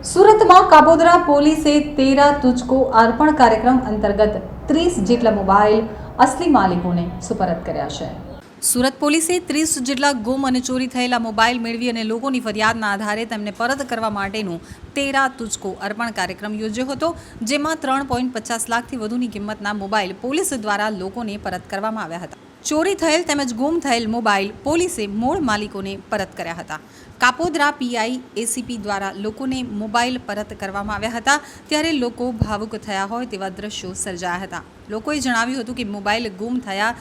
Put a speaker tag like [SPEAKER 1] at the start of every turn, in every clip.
[SPEAKER 1] સુરતમાં કાપોદ્રા પોલીસે તેરા તુજકો અર્પણ કાર્યક્રમ અંતર્ગત 30 જેટલા મોબાઈલ અસલી માલિકોને સુપરત કર્યા છે। સુરત પોલીસે 30 જેટલા ગુમ અને ચોરી થયેલા મોબાઈલ મેળવી અને લોકોની ફરિયાદના આધારે તેમને પરત કરવા માટેનું તેરા તુજકો અર્પણ કાર્યક્રમ યોજ્યો હતો, જેમાં 3.50 લાખથી વધુની કિંમતના મોબાઈલ પોલીસ દ્વારા લોકોને પરત કરવામાં આવ્યા હતા। ચોરી થયેલ તેમજ ગુમ થયેલ મોબાઈલ પોલીસે મૂળ માલિકોને પરત કર્યા હતા। કાપોદ્રા પીઆઈ એસીપી દ્વારા લોકોને મોબાઈલ પરત કરવામાં આવ્યા હતા, ત્યારે લોકો ભાવુક થયા હોય તેવા દ્રશ્યો સર્જાયા હતા। લોકોએ જણાવ્યું હતું કે મોબાઈલ ગુમ થયા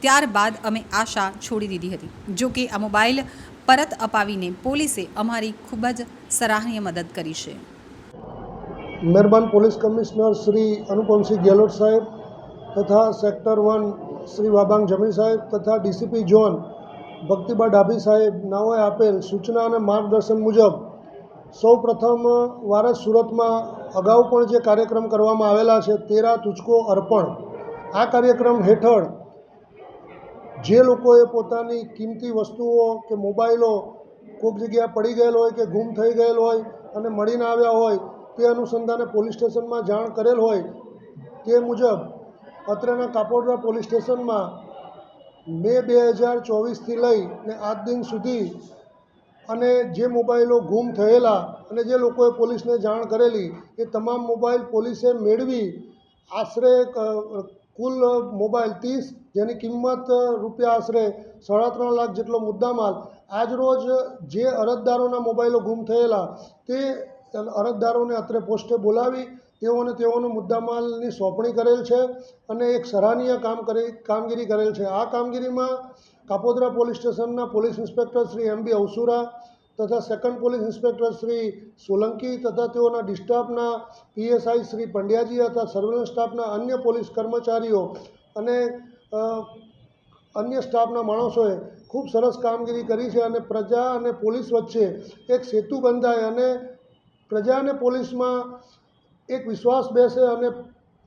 [SPEAKER 1] ત્યારબાદ અમે આશા છોડી દીધી હતી। જો કે આ મોબાઈલ પરત અપાવીને પોલીસે અમારી ખૂબ જ સરાહનીય મદદ કરી છે।
[SPEAKER 2] મહેરબાન પોલીસ કમિશનર શ્રી અનુપમસિંહ ગેહલોત સાહેબ તથા સેક્ટર 1 શ્રી વાબાંગ જમી સાહેબ તથા ડીસીપી ઝોન ભક્તિબા ડાભી સાહેબ નાઓએ આપેલ સૂચના અને માર્ગદર્શન મુજબ સૌપ્રથમ વાર જ સુરતમાં અગાઉ પણ જે કાર્યક્રમ કરવામાં આવેલા છે તેરા તુજકો અર્પણ, આ કાર્યક્રમ હેઠળ જે લોકોએ પોતાની કિંમતી વસ્તુઓ કે મોબાઈલો કોઈક જગ્યાએ પડી ગયેલ હોય કે ગુમ થઈ ગયેલ હોય અને મળી ના આવ્યા હોય તે અનુસંધાને પોલીસ સ્ટેશનમાં જાણ કરેલ હોય તે મુજબ અત્રેના કાપોદ્રા પોલીસ સ્ટેશનમાં મે 2024થી લઈને આજ દિન સુધી અને જે મોબાઈલો ગુમ થયેલા અને જે લોકોએ પોલીસને જાણ કરેલી એ તમામ મોબાઈલ પોલીસે મેળવી આશરે કુલ મોબાઈલ 30 જેની કિંમત રૂપિયા આશરે 3.5 લાખ જેટલો મુદ્દામાલ આજરોજ જે અરજદારોના મોબાઈલો ગુમ થયેલા તે અરજદારોને અત્રે પોસ્ટે બોલાવી તેઓનો મુદ્દામાલની સોંપણી કરેલ છે અને એક સરાહનીય કામગીરી કરેલ છે। આ કામગીરીમાં કાપોદ્રા પોલીસ સ્ટેશનના પોલીસ ઇન્સ્પેક્ટર શ્રી એમબી અવસુરા તથા second police inspector Shri Solanki તથા તેઓના ડિસ્ટાફના પીએસઆઈ શ્રી પંડ્યાજી તથા સર્વેલન્સ સ્ટાફના અન્ય પોલીસ કર્મચારીઓ અને અન્ય સ્ટાફના માણસોએ ખૂબ સરસ કામગીરી કરી છે અને પ્રજા અને પોલીસ વચ્ચે એક સેતુ બંધાય અને પ્રજા અને પોલીસમાં એક વિશ્વાસ બેસે અને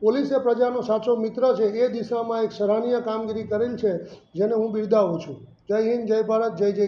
[SPEAKER 2] પોલીસ એ પ્રજાનો સાચો મિત્ર છે એ દિશામાં એક સરાહનીય કામગીરી કરેલ છે, જેને હું બિરદાવું છું। જય હિન્દ, જય ભારત, જય જય